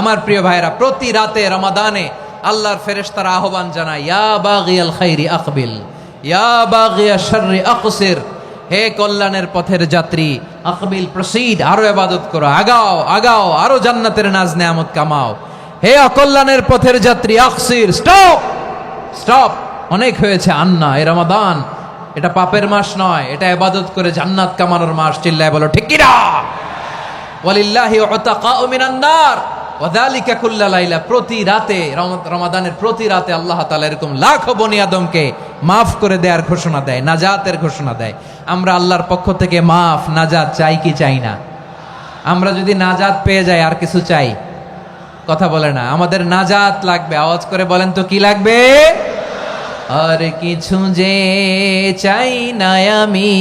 [SPEAKER 1] আমার প্রিয় ভাইরা, প্রতি রাতে রমাদানে আল্লাহর ফেরেশতারা আহ্বান জানায়, ইয়া বাগিয়াল খাইরি আকবিল, ইয়া বাগিয়াশ শাররি আকসির, হে কল্যাণের পথের যাত্রী, আকবিল, প্রসিড, আরো ইবাদত করো, আগাও আগাও, আরো জান্নাতের নাজ নেয়ামত কামাও। হে অকল্যাণের পথের যাত্রী, আকসির, স্টপ স্টপ, অনেক হয়েছে। আন্না, এ রমাদান এটা পাপের মাস নয়, এটা ইবাদত করে জান্নাত কামানোর মাস। চিল্লায় বলো ঠিক কিনা? ওয়ালিল্লাহি উতাকাউ মিনান নার ওয়া যালিকা কুল্লা লাইলা, প্রতি রাতে, রমাদানের প্রতি রাতে আল্লাহ তাআলা এরকম লাখো বনি আদমকে মাফ করে দেওয়ার ঘোষণা দেয়, নাজাতের ঘোষণা দেয়। আমরা আল্লাহর পক্ষ থেকে মাফ, নাজাত চাই কি চাই না? আমরা যদি নাজাত পেয়ে যাই, আর কিছু চাই? কথা বলে না। আমাদের নাজাত লাগবে। আওয়াজ করে বলেন তো কি লাগবে? আর কিছু যে চাই না আমি,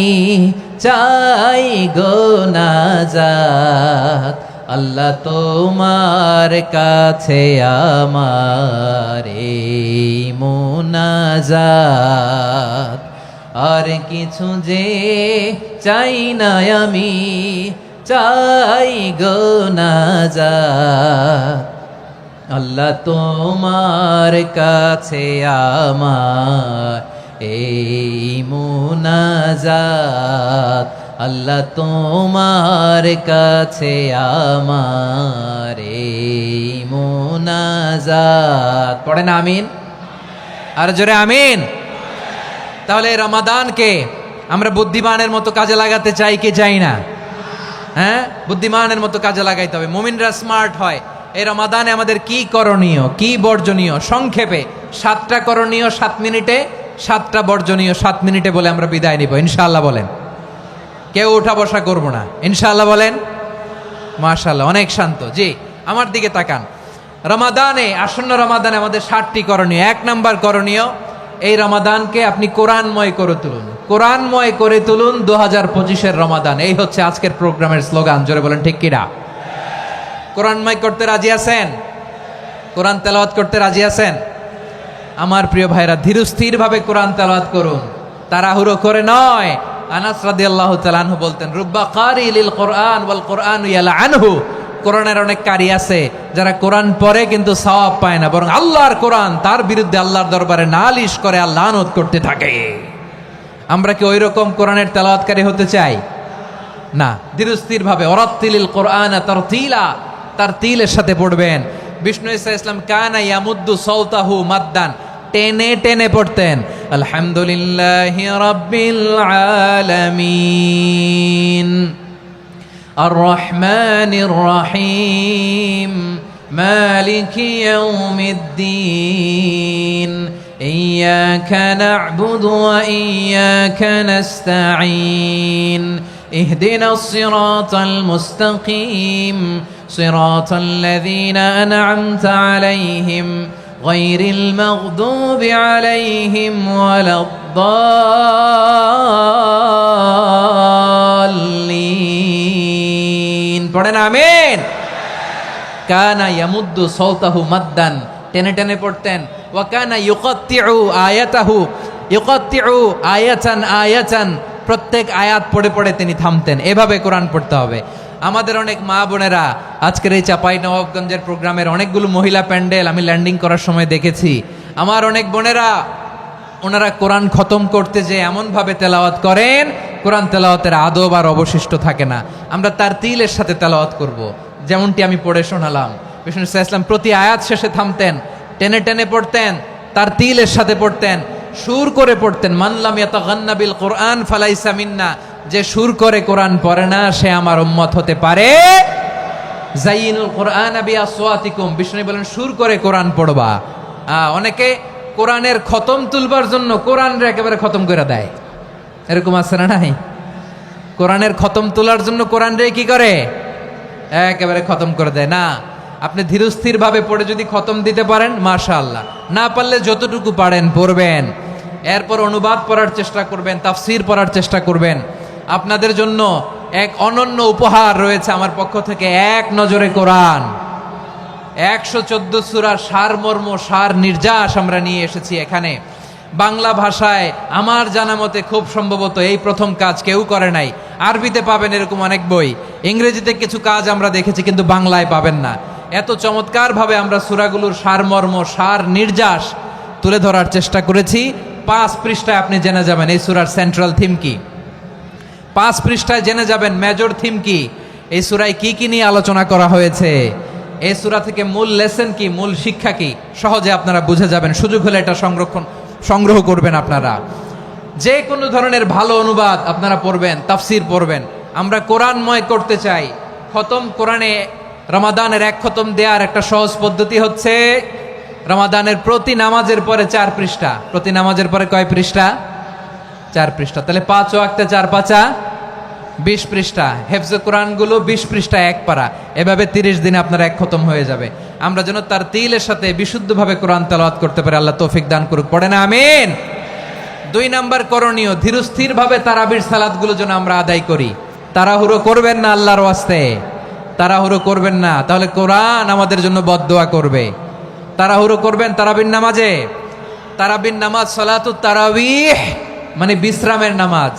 [SPEAKER 1] চাই গো নাজাত, আল্লাহ তোমার কাছে আমার এই মুনাজাত। আর কিছু যে চাই না আমি, চাই গো নাজাত। আল্লাহ তোমার কাছে আমার এই মুনাজাত, আল্লাহ তোমার কাছে আমার এই মুনাজাত। পড়েন আমিন, আর জোরে আমিন। তাহলে রমাদানকে আমরা বুদ্ধিমানের মতো কাজে লাগাতে চাই কি চাই না? হ্যাঁ, বুদ্ধিমানের মতো কাজে লাগাইতে হবে। মুমিনরা স্মার্ট হয়। এই রমাদানে আমাদের কি করণীয়, কি বর্জনীয়, সংক্ষেপে 7টা করণীয় 7 মিনিটে, 7টা বর্জনীয় 7 মিনিটে বলে আমরা বিদায় নিব ইনশাআল্লাহ। বলেন, কেউ উঠা বসা করব না ইনশাআল্লাহ। বলেন মাশাআল্লাহ, অনেক শান্ত। জি, আমার দিকে তাকান। রমাদানে, আসন্ন রমাদানে আমাদের 7টি করণীয়। 1 নাম্বার করণীয়, এই রমাদানকে আপনি কোরআনময় করে তুলুন। কোরআনময় করে তুলুন 2025-এর রমাদান। এই হচ্ছে আজকের প্রোগ্রামের স্লোগান। জোরে বলেন ঠিক কিনা? কোরআনময় করতে রাজি আছেন? কোরআন তেলাওয়াত করতে রাজি আছেন? আমার প্রিয় ভাইরা, ধীরস্থির ভাবে কোরআন তেলাওয়াত করুন, তাড়াহুড়ো করে নয়। আনাস রাদিয়াল্লাহু তাআলা আনহু বলতেন, রুব্বা কারি লিল কোরআন ওয়াল কোরআন ইয়ালআনহু। কোরআনের অনেক কারি আছে যারা কোরআন পড়ে কিন্তু সওয়াব পায় না, বরং আল্লাহর কোরআন তার বিরুদ্ধে আল্লাহর দরবারে নালিশ করে আর লানত করতে থাকে। আমরা কি ওই রকম কোরআনের তেলাওয়াতকারী হতে চাই? না। ধীরস্থির ভাবে, ওয়ারাত্তিলিল কোরআন তারতিলা, তার তিলের সাথে পড়বেন। বিষ্ণু ঈসা ইসলাম কানা ইয়ামুদ্দু সাওতাহু মাদ্দান, টেনে টেনে পড়তেন। আলহামদুলিল্লাহি রাব্বিল আলামিন আর রহমানির রহিম মালিকি ইয়াউমিদ্দিন ইয়্যাকা না'বুদু ওয়া ইয়্যাকা নাস্তাঈন ইহদিনাস সিরাতাল মুস্তাকিম صراط الذين أنعمت عليهم غير المغضوب عليهم ولا الضالين পড়েন আমিন। কানা ইয়ামুদ্দু সাওতাহু মাদ্দান, টেনে টেনে পড়তেন। ওয়া কানা ইউকাত্তিউ আয়াতাহু, ইউকাত্তিউ আয়াতান আয়াতান, প্রত্যেক আয়াত পড়ে পড়ে তিনি থামতেন। এভাবে কোরআন পড়তে হবে। আমাদের অনেক মা বোনেরা আজকের এই চাঁপাইনবাবগঞ্জের প্রোগ্রামের অনেকগুলো মহিলা প্যান্ডেল আমি ল্যান্ডিং করার সময় দেখেছি। আমার অনেক বোনেরা, ওনারা কোরআন খতম করতে যে এমনভাবে তেলাওয়াত করেন, কোরআন তেলাওয়াতের আদব আর অবশিষ্ট থাকে না। আমরা তার তিলের সাথে তেলাওয়াত করব, যেমনটি আমি পড়ে শোনালাম। বিষ্ণু ইসলাম প্রতি আয়াত শেষে থামতেন, টেনে টেনে পড়তেন, তার তিলের সাথে পড়তেন, সুর করে পড়তেন। মানলাম ইয়াতাগান্না বিল কোরআন ফালাইসা মিন্না, যে সুর করে কোরআন পড়ে না সে আমার উম্মত হতে পারে। জাইনুল কোরআন বিআসওয়াতিকুম, বিষ্ণু বলেন সুর করে কোরআন পড়বা। অনেকে কোরআনের খতম তুলবার জন্য কোরআনরে একেবারে খতম করে দেয়, এরকম আছে না নাই? কোরআনের খতম তোলার জন্য কোরআনরে কি করে? একেবারে খতম করে দেয়। না, আপনি ধীরস্থির ভাবে পড়ে যদি খতম দিতে পারেন মাশাআল্লাহ, না পারলে যতটুকু পারেন পড়বেন। এরপর অনুবাদ পড়ার চেষ্টা করবেন, তাফসির পড়ার চেষ্টা করবেন। আপনাদের জন্য এক অনন্য উপহার রয়েছে আমার পক্ষ থেকে, এক নজরে কোরআন। 114 সূরার সারমর্ম, সার নির্যাস আমরা নিয়ে এসেছি এখানে বাংলা ভাষায়। আমার জানা মতে খুব সম্ভবত এই প্রথম কাজ, কেউ করে নাই। আরবিতে পাবেন এরকম অনেক বই, ইংরেজিতে কিছু কাজ আমরা দেখেছি, কিন্তু বাংলায় পাবেন না। এত চমৎকারভাবে আমরা সূরাগুলোর সারমর্ম, সার নির্যাস তুলে ধরার চেষ্টা করেছি। 5 পৃষ্ঠায় আপনি জেনে যাবেন এই সূরার সেন্ট্রাল থিম কি। 5 পৃষ্ঠায় জেনে যাবেন মেজর থিম কি, এই সূরায় কি কি নিয়ে আলোচনা করা হয়েছে, এই সূরা থেকে মূল লেসন কি, মূল শিক্ষা কি, সহজে আপনারা বুঝে যাবেন। সুযোগ হলে এটা সংগ্রহ করবেন আপনারা। যে কোনো ধরনের ভালো অনুবাদ আপনারা পড়বেন, তাফসির পড়বেন। আমরা কোরআনময় করতে চাই। খতম কোরআনে রমাদানের 1 খতম দেওয়ার একটা সহজ পদ্ধতি হচ্ছে, রমাদানের প্রতি নামাজের পরে 4 পৃষ্ঠা। প্রতি নামাজের পরে কয় পৃষ্ঠা? 4 পৃষ্ঠা। তাহলে 5 ওয়াক্তে 4 পাঁচা 20 পৃষ্ঠা। হেফজে কোরআনগুলো 20 পৃষ্ঠা 1 পারা। এভাবে 30 দিনে আপনার 1 খতম হয়ে যাবে। আমরা যেন তার তিলের সাথে বিশুদ্ধভাবে কোরআন তেলাওয়াত করতে পারি, আল্লাহ তৌফিক দান করুক। পড়ে না আমিন। 2 নাম্বার করণীয়, ধীরস্থিরভাবে তারাবির সালাতগুলো যেন আমরা আদায় করি। তাড়াহুড়ো করবেন না আল্লাহর ওয়াস্তে, তাড়াহুড়ো করবেন না, তাহলে কোরআন আমাদের জন্য বদদোয়া করবে। তাড়াহুড়ো করবেন তারাবির নামাজে। তারাবির নামাজ সালাতুত তারাবিহ মানে বিশ্রামের নামাজ।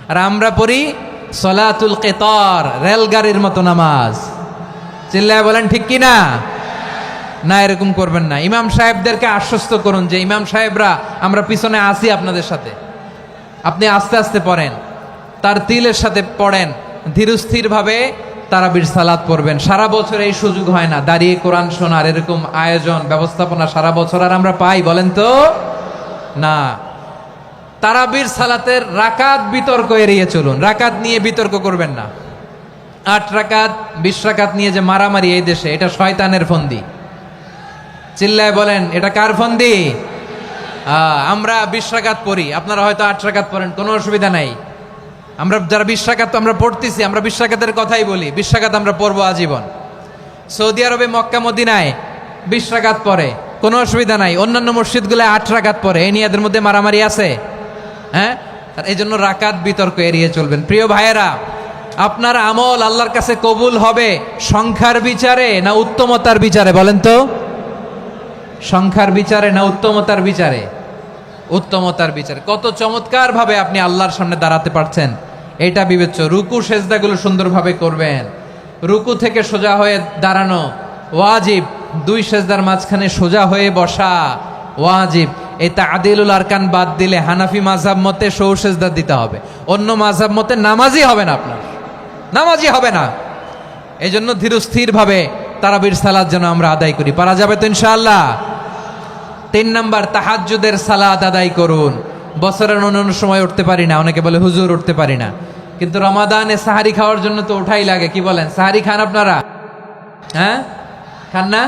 [SPEAKER 1] আর আমরা পড়ি সলাতুল কেতর, রেলগাড়ির মতো নামাজ। চিল্লায় বলেন ঠিক কি না? না, এরকম করবেন না। ইমাম সাহেবদেরকে আশ্বস্ত করুন যে ইমাম সাহেবরা আমরা পিছনে আসি আপনাদের সাথে, আপনি আস্তে আস্তে পড়েন, তার তিলের সাথে পড়েন, ধীরস্থির ভাবে তারাবির সালাত পড়বেন। সারা বছর এই সুযোগ হয় না, দাঁড়িয়ে কোরআন শোনার এরকম আয়োজন ব্যবস্থাপনা সারা বছর আর আমরা পাই বলেন তো না। তারাবির সালাতের রাকাত বিতর্ক এড়িয়ে চলুন, রাকাত নিয়ে বিতর্ক করবেন না। 8 রাকাত 20 রাকাত নিয়ে যে মারামারি এই দেশে, এটা শয়তানের ফন্দি। চিল্লায় বলেন এটা কার ফন্দি? আমরা 20 রাকাত পড়ি, আপনারা হয়তো 8 রাকাত পড়েন, কোনো অসুবিধা নাই। আমরা যারা 20 রাকাত আমরা পড়তেছি, আমরা 20 রাকাতের কথাই বলি, 20 রাকাত আমরা পড়বো আজীবন। সৌদি আরবে মক্কা মদিনায় 20 রাকাত পড়ে, কোনো অসুবিধা নাই। অন্যান্য মসজিদগুলোয় 8 রাকাত পড়ে, এই নিয়ে এদের মধ্যে মারামারি আছে? হ্যাঁ, এই জন্য রাকাত বিতর্ক এড়িয়ে চলবেন। প্রিয় ভাইয়েরা, আপনার আমল আল্লাহর কাছে কবুল হবে সংখ্যার বিচারে না উত্তমতার বিচারে বলেন তো? সংখ্যার বিচারে না উত্তমতার বিচারে? উত্তমতার বিচারে। কত চমৎকার ভাবে আপনি আল্লাহর সামনে দাঁড়াতে পারছেন এটা বিবেচ্য। রুকু সেজদাগুলো সুন্দরভাবে করবেন, রুকু থেকে সোজা হয়ে দাঁড়ানো ওয়াজিব, 2 সেজদার মাঝখানে সোজা হয়ে বসা ওয়াজিব। এই তা'দিলুল আরকান বাদ দিলে হানাফি মাযহাব মতে সৌ সেজদা দিতে হবে, অন্য মাযহাব মতে নামাজই হবে না, আপনার নামাজই হবে না। এই জন্য ধীরস্থির ভাবে তারাবির সালাত যেন আমরা আদায় করি। পারা যাবে তো ইনশাআল্লাহ? 3 নাম্বার, তাহাজ্জুদের সালাত আদায় করুন। বছরের অন্য সময় উঠতে পারি না, অনেকে বলে হুজুর উঠতে পারি না, কিন্তু রমাদানে সাহারি খাওয়ার জন্য তো ওঠাই লাগে। কি বলেন, সাহারি খান আপনারা? হ্যাঁ, খান না?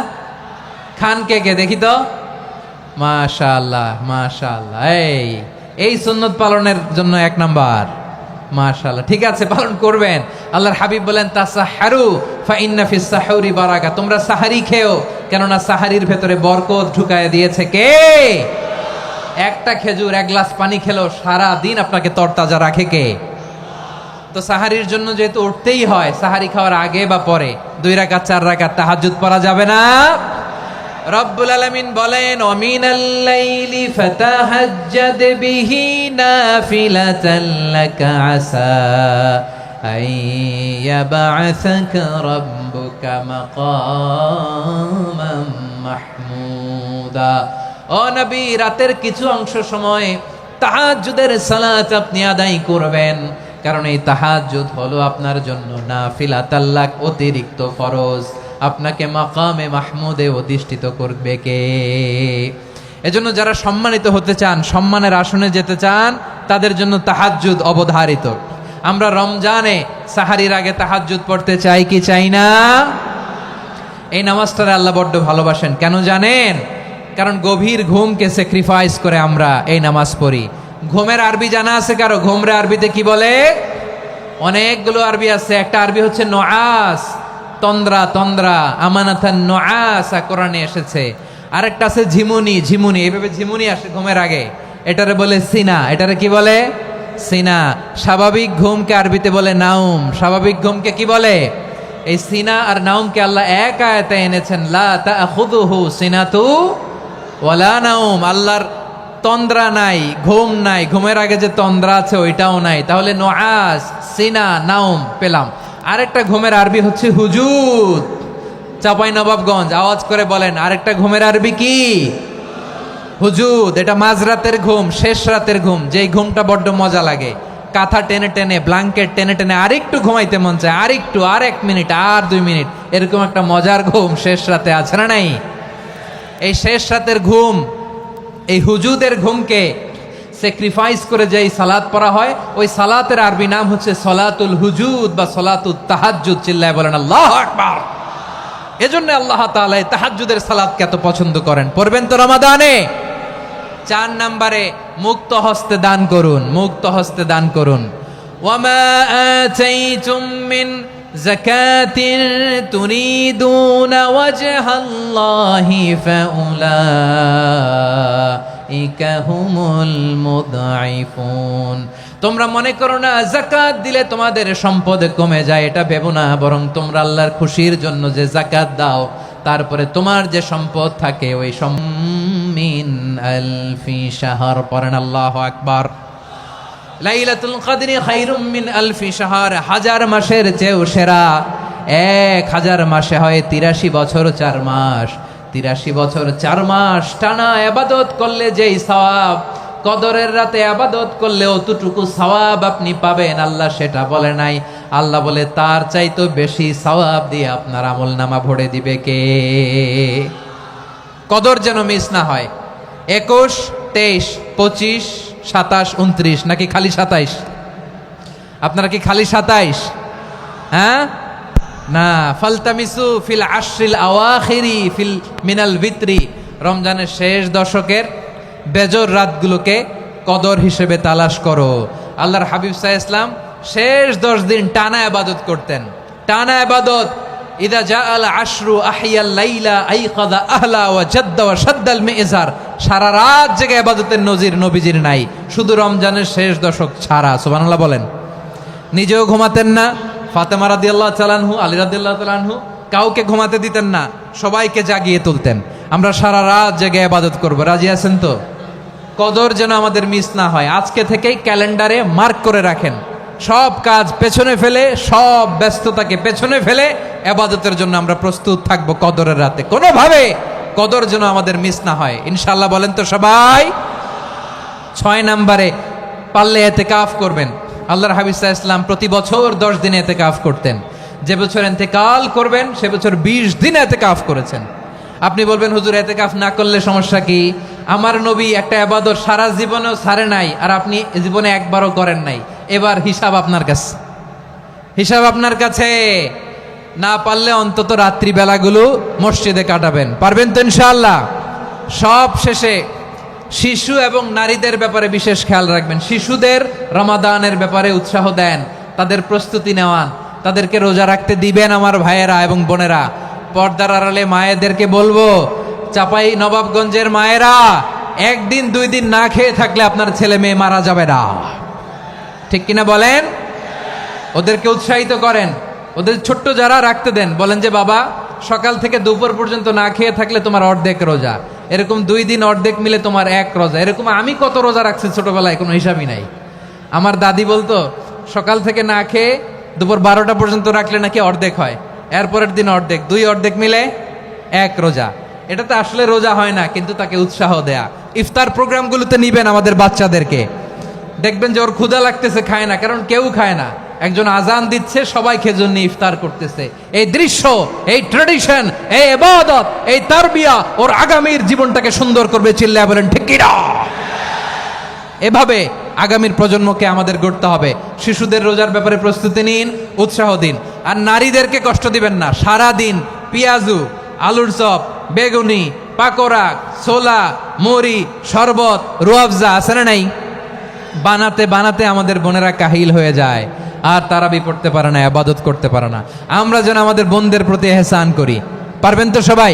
[SPEAKER 1] খান কে কে দেখি তো? মাশাআল্লাহ মাশাআল্লাহ, এই সুন্নত পালনের জন্য 1 নাম্বার। মাশাআল্লাহ, ঠিক আছে, পালন করবেন। আল্লাহর হাবিব বলেন তাসাহহারু ফা ইন্না ফিস সাহুরি বারাকা, তোমরা সাহারি খেও, কেননা সাহারির ভেতরে বরকত ঢুকায় দিয়েছে কে? একটা খেজুর 1 গ্লাস পানি খেলেও সারা দিন আপনাকে তরতাজা রাখে কে? তো সাহারির জন্য যেহেতু উঠতেই হয়, সাহারি খাওয়ার আগে বা পরে 2 রাকাত 4 রাকাত তাহাজ্জুদ পড়া যাবে না? রব্বুল আলামিন বলেন ওয়ামিনাল লাইলি ফাতাহাজ্জাদ বিহি নাফিলাতান লাকা আসা আইয়াবআসাকা রাব্বুকা মাকামান মাহমুদা। ও নবী, রাতের কিছু অংশ সময় তাহাজ্জুদের সালাত আপনি আদায় করবেন, কারণ এই তাহাজ্জুদ হলো আপনার জন্য নাফিলাতাল লাক, অতিরিক্ত ফরজ। আপনাকে মাকামে মাহমুদে অধিষ্ঠিত করবে কে? এজন্য যারা সম্মানিত হতে চান, সম্মানের আসনে যেতে চান, তাদের জন্য তাহাজ্জুদ অবধারিত। আমরা রমজানে সাহারির আগে তাহাজ্জুদ পড়তে চাই কি চাই না? এই নামাজটারে আল্লাহ বড্ড ভালোবাসেন। কেন জানেন? কারণ গভীর ঘুমকে স্যাক্রিফাইস করে আমরা এই নামাজ পড়ি। ঘুমের আরবি জানা আছে কারো? ঘুমরে আরবিতে কি বলে? অনেকগুলো আরবি আছে। একটা আরবি হচ্ছে নুআস, তন্দ্রা, তন্দ্রা, আমানাতান নুআসা কোরআনে এসেছে। আরেকটা আছে ঝিমুনি, ঝিমুনি, এইভাবে ঝিমুনি আসে ঘুমের আগে, এটারে বলে সিনা। এটারে কি বলে? সিনা। স্বাভাবিক ঘুমকে আরবিতে বলে নাউম। স্বাভাবিক ঘুমকে কি বলে? এই সিনা আর নাউমকে আল্লাহ এক আয়াতে এনেছেন, লা তাখুযুহু সিনাতু ওয়ালা নাউম। আল্লাহর তন্দ্রা নাই, ঘুম নাই, ঘুমের আগে যে তন্দ্রা আছে ওইটাও নাই। তাহলে নুআস, সিনা, নাউম পেলাম। আরেকটা ঘুমের আরবি হচ্ছে হুজুদ। চাঁপাইনবাবগঞ্জ আওয়াজ করে বলেন, আরেকটা ঘুমের আরবি কি? হুজুদ। এটা মাঝরাতের ঘুম, শেষ রাতের ঘুম, যেই ঘুমটা বড্ড মজা লাগে। কাঁথা টেনে টেনে, ব্ল্যাঙ্কেট টেনে টেনে আরেকটু ঘুমাইতে মন চায়, আরেকটু, আর 1 মিনিট, আর 2 মিনিট, এরকম একটা মজার ঘুম শেষ রাতে আছে না নাই? এই শেষ রাতের ঘুম, এই হুজুদের ঘুমকে স্যাক্রিফাইস করে যেই সালাত পড়া হয়, ওই সালাতের আরবি নাম হচ্ছে সলাতুল হুজুদ বা সলাতুত তাহাজ্জুদ। চিল্লায় বলেন আল্লাহু আকবার। এজন্য আল্লাহ তাআলা এই তাহাজ্জুদের সালাতকে এত পছন্দ করেন। পড়বেন তো রমাদানে? 4 নম্বরে মুক্ত হস্তে দান করুন, মুক্ত হস্তে দান করুন। ওয়ামা আতাইতুম মিন যাকাতিন তুরিদুনা ওয়াজহাল্লাহি ফাউলাইকা হুমুল মুদঈফুন। তোমরা মনে করো না যাকাত দিলে তোমাদের সম্পদ কমে যায়, এটা ভেবো না, বরং তোমরা আল্লাহর খুশির জন্য যে যাকাত দাও, তারপরে তোমার যে সম্পদ থাকে ওই মিন আলফি শাহর। পড়েন আল্লাহু আকবার। লাইলাতুল কদরি খায়রুম মিন আলফি শাহর, 1000 মাসের চেয়েও সেরা। 1000 মাসে হয় 83 বছর 4 মাস। 83 বছর 4 মাস টানা ইবাদত করলে যেই সওয়াব, কদরের রাতে ইবাদত করলে অতটুকু সওয়াব আপনি পাবেন, আল্লাহ সেটা বলে নাই। আল্লাহ বলে তার চাইতে বেশি সওয়াব দিয়ে আপনার আমলনামা ভরে দিবে কে? কদর যেন মিস না হয়। 21, 23, 25, 27, 29 নাকি খালি 27? আপনারা কি খালি 27? হ্যাঁ না, ফালতামিসু ফিল আশরিল আওয়াখিরি ফিল মিনাল ভিতরি, রমজানের শেষ দশকের বেজর রাতগুলোকে কদর হিসেবে তালাশ করো। আল্লাহর হাবিব সাল্লাল্লাহু আলাইহি ওয়াসাল্লাম শেষ 10 দিন টানা ইবাদত করতেন, টানা ইবাদত। ইদা জাআল আশরু আহিয়াল লাইলা আইকাযা আহলা ওয়া জাদ্দা ওয়া শাদ্দাল মিজার, সারা রাত জেগে ইবাদতের নজির নবীজির নাই, শুধু রমজানের শেষ দশক ছাড়া। সুবহানাল্লাহ বলেন। নিজেও ঘুমাতেন না, ফাতেমা রাদিয়াল্লাহু তাআলা আনহু, আলী রাদিয়াল্লাহু তাআলা আনহু কাউকে ঘুমাতে দিতেন না, সবাইকে জাগিয়ে তুলতেন। আমরা সারা রাত জেগে ইবাদত করব, রাজি আছেন তো? কদর যেন আমাদের মিস না হয়। আজকে থেকেই ক্যালেন্ডারে মার্ক করে রাখেন, সব কাজ পেছনে ফেলে, সব ব্যস্ততাকে পেছনে ফেলে ইবাদতের জন্য আমরা প্রস্তুত থাকবো কদরের রাতে। কোনোভাবে কদর যেন আমাদের মিস না হয়, ইনশাআল্লাহ বলেন তো সবাই। 6 নম্বরে পারলে ইতিকাফ করবেন। আল্লাহর হাবিব সাল্লাল্লাহু আলাইহি ওয়াসাল্লাম প্রতি বছর 10 দিন ইতিকাফ করতেন। যে বছর ইন্তেকাল করবেন সে বছর 20 দিন ইতিকাফ করেছেন। আপনি বলবেন হুজুর ইতিকাফ না করলে সমস্যা কি? আমার নবী একটা ইবাদত সারা জীবনেও ছাড়ে নাই, আর আপনি জীবনে একবারও করেন নাই। এবার হিসাব আপনার কাছে, হিসাব আপনার কাছে। না পারলে অন্তত রাত্রি বেলাগুলো মসজিদে কাটাবেন, পারবেন তো ইনশাআল্লাহ? সব শেষে শিশু এবং নারীদের ব্যাপারে বিশেষ খেয়াল রাখবেন। শিশুদের রমাদানের ব্যাপারে উৎসাহ দেন, তাদের প্রস্তুতি নেওয়ান, তাদেরকে রোজা রাখতে দিবেন। আমার ভাইয়েরা এবং বোনেরা, পর্দার আড়ালে মায়েদেরকে বলবো, চাপাই নবাবগঞ্জের মায়েরা, 1 দিন 2 দিন না খেয়ে থাকলে আপনার ছেলে মেয়ে মারা যাবে না, ঠিক কিনা বলেন? ওদেরকে উৎসাহিত করেন, ওদের ছোট্ট যারা রাখতে দেন, বলেন যে বাবা সকাল থেকে দুপুর পর্যন্ত না খেয়ে থাকলে তোমার অর্ধেক রোজা, এরকম 2 দিন অর্ধেক মিলে তোমার 1 রোজা। এরকম আমি কত রোজা রাখছি ছোটবেলায়, কোনো হিসাবই নাই। আমার দাদি বলতো সকাল থেকে না খেয়ে দুপুর 12টা পর্যন্ত রাখলে নাকি অর্ধেক হয়, এরপরের দিন অর্ধেক, 2 অর্ধেক মিলে 1 রোজা। এটা তো আসলে রোজা হয় না, কিন্তু তাকে উৎসাহ দেয়া। ইফতার প্রোগ্রামগুলোতে নিবেন আমাদের বাচ্চাদেরকে, দেখবেন যে ওর ক্ষুধা লাগতেছে, খায় না, কারণ কেউ খায় না। একজন আজান দিচ্ছে, সবাই খেজুর নিয়ে ইফতার করতেছে। এই দৃশ্য, এই ট্রেডিশন, এই ইবাদত, এই তারবিয়া ওর আগামীর জীবনটাকে সুন্দর করবে। চিল্লায়া বলেন ঠিক কি না? এভাবে আগামীর প্রজন্মকে আমাদের গড়তে হবে। শিশুদের রোজার ব্যাপারে প্রস্তুতি নিন, উৎসাহ দিন। আর নারীদেরকে কষ্ট দিবেন না। সারা দিন পেঁয়াজু, আলুর চপ, বেগুনি, পাকোড়া, ছোলা, মুড়ি, শরবত, রুয়াবজা আছে না নাই, বানাতে বানাতে আমাদের বোনেরা কাহিল হয়ে যায়, আর তারাবি পড়তে পারে না, ইবাদত করতে পারে না। আমরা যেন আমাদের বোনদের প্রতি ইহসান করি, পারবেন তো সবাই?